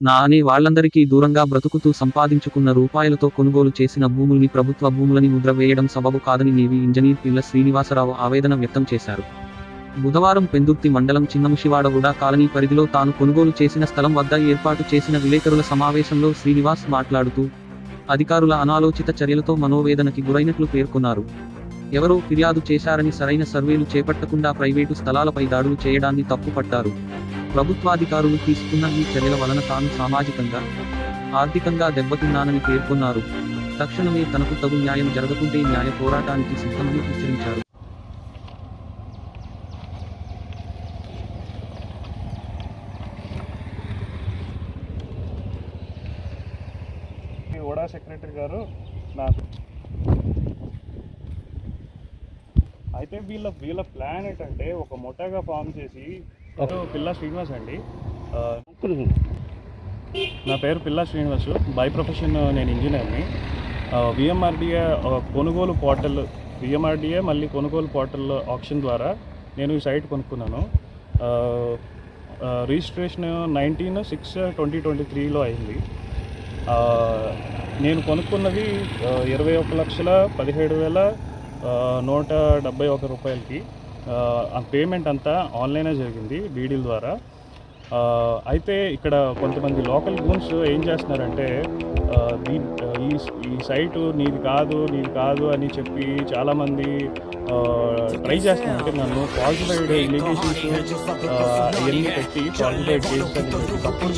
నా అనే వాళ్ళందరికీ దూరంగా బ్రతుకుతూ సంపాదించుకున్న రూపాయలతో కొనుగోలు చేసిన భూముల్ని ప్రభుత్వ భూములని ముద్ర వేయడం సబబు కాదని నేవీ ఇంజనీర్ పిల్ల శ్రీనివాసరావు ఆవేదన వ్యక్తం చేశారు. బుధవారం పెందుర్తి మండలం చిన్నముషివాడగూడ కాలనీ పరిధిలో తాను కొనుగోలు చేసిన స్థలం వద్ద ఏర్పాటు చేసిన విలేకరుల సమావేశంలో శ్రీనివాస్ మాట్లాడుతూ అధికారుల అనాలోచిత చర్యలతో మనోవేదనకి గురైనట్లు పేర్కొన్నారు. ఎవరో ఫిర్యాదు చేశారని సరైన సర్వేలు చేపట్టకుండా ప్రైవేటు స్థలాలపై దాడులు చేయడాన్ని తప్పుపట్టారు. ప్రభుత్వాధికారులు తీసుకున్న ఈ చర్యల వలన తాను సామాజికంగా, ఆర్థికంగా దెబ్బతిన్నానని పేర్కొన్నారు. తక్షణమే తనకు తగు న్యాయం జరగకుంటే న్యాయ పోరాటానికి సిద్ధమని హెచ్చరించారు. ఓడా సెక్రటరీ గారు నాకు అయితే వీళ్ళ ప్లాన్ ఏంటంటే ఒక మొట్టగా ఫామ్ చేసి పిల్ల శ్రీనివాస్ అండి, నా పేరు పిల్ల శ్రీనివాస్, బై ప్రొఫెషన్ నేను ఇంజనీర్ని. విఎంఆర్డిఏ కొనుగోలు పోర్టల్, విఎంఆర్డిఏ మళ్ళీ కొనుగోలు పోర్టల్ ఆప్షన్ ద్వారా నేను ఈ సైట్ కొనుక్కున్నాను. రిజిస్ట్రేషన్ 19/6/2023లో అయింది. నేను కొనుక్కున్నది 21,17,171 రూపాయలకి. ఆ పేమెంట్ అంతా ఆన్లైనే జరిగింది డీడీల ద్వారా. అయితే ఇక్కడ కొంతమంది లోకల్ గూన్స్ ఏం చేస్తున్నారంటే ఈ సైటు నీది కాదు అని చెప్పి చాలామంది ట్రై చేస్తున్నారు. అంటే నన్ను ఫాల్సిఫైడ్ ఇలిగేషన్స్ ఇవన్నీ పెట్టి ఫాల్సిఫైడ్ కేసెస్ అని చెప్పి తప్పుడు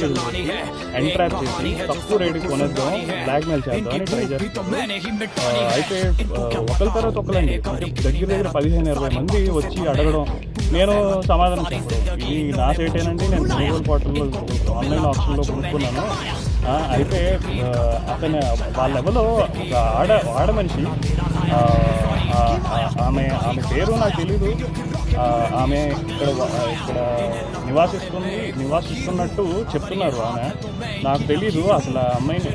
ఎంట్రాప్ చేసి తక్కువ రేటుకి కొనేద్దాం, బ్లాక్మెయిల్ చేద్దాం అని ట్రై చేస్తున్నారు. అయితే ఒకరి తర్వాత ఒకరండి, అంటే దగ్గర 15-20 మంది వచ్చి అడగడం, నేను సమాధానం చెప్పడం, ఇది నా సైటేనండి, నేను కొనుగోలు పోర్టల్లో ఆన్లైన్ ఆప్షన్లో కొనుక్కున్నాను. అయితే అతను వాళ్ళ లెవెల్లో ఒక ఆడ మనిషి, ఆమె పేరు నాకు తెలీదు, ఆమె ఇక్కడ నివాసిస్తున్నట్టు చెప్తున్నారు. ఆమె నాకు తెలీదు అసలు అమ్మాయిని,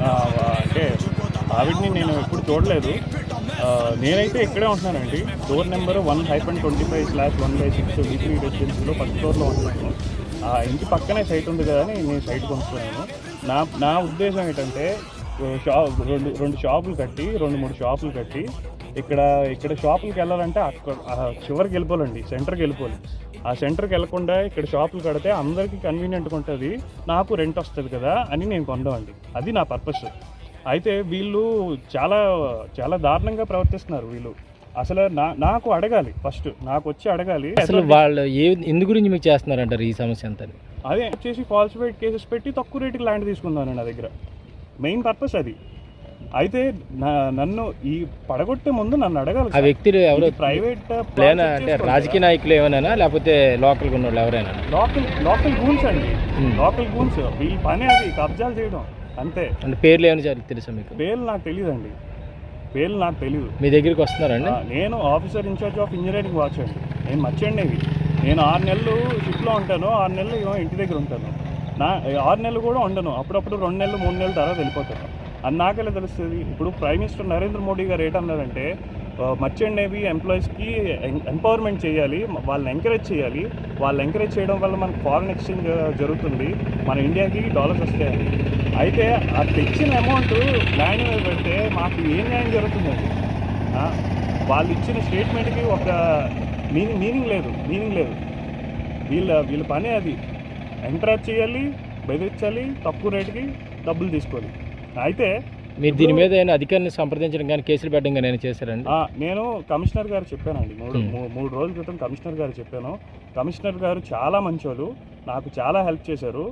అంటే ఆవిడ్ని నేను ఎప్పుడు చూడలేదు. నేనైతే ఇక్కడే ఉంటున్నానండి, డోర్ నెంబర్ 1-25/1/6 వీక్లీ రెసిడెన్సీలో ఫస్ట్ ఫ్లోర్లో ఉంటున్నాను. ఆ ఇంటి పక్కనే సైట్ ఉంది కదా అని నేను సైట్ కొనుక్కున్నాను. నా ఉద్దేశం ఏంటంటే రెండు షాపులు కట్టి 2-3 షాపులు కట్టి ఇక్కడ షాపులకి వెళ్ళాలంటే అక్కడ చివరికి వెళ్ళిపోవాలండి, సెంటర్కి వెళ్ళిపోవాలి. ఆ సెంటర్కి వెళ్ళకుండా ఇక్కడ షాపులు కడితే అందరికీ కన్వీనియంట్గా ఉంటుంది, నాకు రెంట్ వస్తుంది కదా అని నేను కొందామండి. అది నా పర్పస్. అయితే వీళ్ళు చాలా చాలా దారుణంగా ప్రవర్తిస్తున్నారు. వీళ్ళు అసలు నాకు అడగాలి, ఫస్ట్ నాకు వచ్చి అడగాలి అసలు వాళ్ళు ఎందు గురించి మీకు చేస్తున్నారంటారు ఈ సమస్య అంతా. అదే చేసి ఫాల్సిఫైడ్ కేసెస్ పెట్టి తక్కువ రేటుకి ల్యాండ్ తీసుకుందాను నా దగ్గర, మెయిన్ పర్పస్ అది. అయితే నన్ను ఈ పడగొట్టే ముందు నన్ను అడగాలి. ఆ వ్యక్తులు ఎవరు, ప్రైవేట్ అంటే రాజకీయ నాయకులు ఏమైనా లేకపోతే లోకల్ ఉన్న వాళ్ళు ఎవరైనా? లోకల్ గూన్స్ అండి, లోకల్ గూన్స్. వీళ్ళ పని అది కబ్జాలు చేయడం అంతే. అంటే పేర్లు ఏమైనా తెలుసా మీకు? పేర్లు నాకు తెలియదండి, పేర్లు నాకు తెలియదు. మీ దగ్గరికి వస్తున్నారండి? నేను ఆఫీసర్ ఇన్ఛార్జ్ ఆఫ్ ఇంజనీరింగ్ వాచ్ అండి, నేను మర్చెండేవి. నేను 6 నెలలు షిఫ్ట్లో ఉంటాను, 6 నెలలు ఇంటి దగ్గర ఉంటాను. 6 నెలలు కూడా ఉండను, అప్పుడప్పుడు 2 నెలలు 3 నెలల తర్వాత వెళ్ళిపోతాను. అది నాకెలా తెలుస్తుంది? ఇప్పుడు ప్రైమ్ మినిస్టర్ నరేంద్ర మోడీ గారు ఏంటన్నారంటే మర్చెంట్ నేవీ ఎంప్లాయీస్కి ఎంపవర్మెంట్ చేయాలి, వాళ్ళని ఎంకరేజ్ చేయాలి. వాళ్ళు ఎంకరేజ్ చేయడం వల్ల మనకు ఫారెన్ ఎక్స్చేంజ్ జరుగుతుంది, మన ఇండియాకి డాలర్స్ వస్తాయని. అయితే ఆ తెచ్చిన అమౌంట్ ల్యాండ్ మీద పెడితే మాకు ఏం న్యాయం జరుగుతుందండి? వాళ్ళు ఇచ్చిన స్టేట్మెంట్కి ఒక మీనింగ్ లేదు. వీళ్ళ పని అది, ఎంట్రాప్ చేయాలి, బెదిరించాలి, తక్కువ రేటుకి డబ్బులు తీసుకోవాలి. అయితే మీరు దీని మీద అధికారిని సంప్రదించడం కానీ కేసులు పెట్టడం కానీ ఏమైనా చేశారండి? నేను కమిషనర్ గారు చెప్పానండి, 3 రోజుల క్రితం కమిషనర్ గారు చెప్పాను. కమిషనర్ గారు చాలా మంచోళ్ళు, నాకు చాలా హెల్ప్ చేశారు.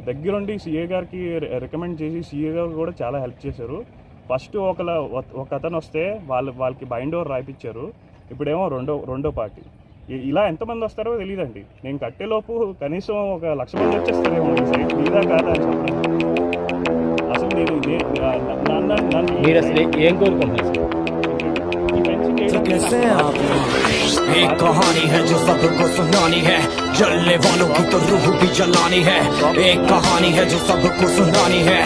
దగ్గరుండి సీఏ గారికి రికమెండ్ చేసి సీఏ గారు కూడా చాలా హెల్ప్ చేశారు. ఫస్ట్ ఒక అతను వస్తే వాళ్ళకి బైండ్ ఓవర్ రాయిపించారు, ఇప్పుడేమో రెండో పార్టీ. ఇలా ఎంతమంది వస్తారో తెలియదండి. నేను కట్టేలోపు కనీసం 1,00,000 మంది వచ్చేస్తారేమో ఈ సైట్ మీదా కాదా అని చెప్పండి. అసలు మీరు అసలు ఏం కోరుకుంటున్నారు? ఈ ఫెన్సింగ్ कैसे आप एक कहानी है जो सबको सुनानी है, जलने वालों की तो रूह भी जलानी है। एक कहानी है जो सबको सुनानी है,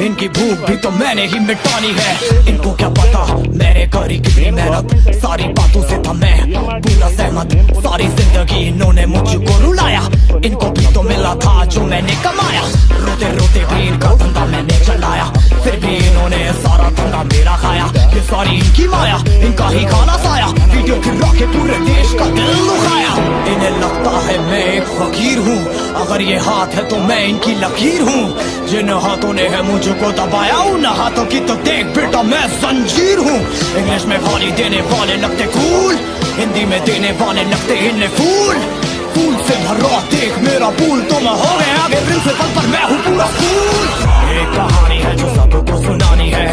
इनकी भूख भी तो मैंने ही मिटानी है। इनको क्या पता मैंने करी कितनी मेहनत, सारी बातों से था मैं पूरा सहमत। सारी जिंदगी इन्होंने मुझको रुलाया, इनको भी तो मिला था जो मैंने कमाया। रोते रोते भी इनका धंधा मैंने चलाया, फिर भी इन्होंने सारा धंधा मेरा खाया। ये सारी इनकी माया, इनका ही खाना साया, वीडियो गिरा के पूरे देश का दिल दुखाया। इन्हें लगता है मैं एक फकीर हूँ, अगर ये हाथ है तो मैं इनकी लकीर हूँ। जिन हाथों ने है मुझको दबाया, उन हाथों की तो देख बेटा मैं जंजीर हूँ। इंग्लिश में गाली देने वाले लगते कूल, हिंदी में देने वाले लगते इन्हें फूल। फूल से भरा देख मेरा पूल, तो मैं हो गया आगे प्रिंसिपल पर मैं हूँ पूरा स्कूल। एक कहानी है जो सबको सुनानी है,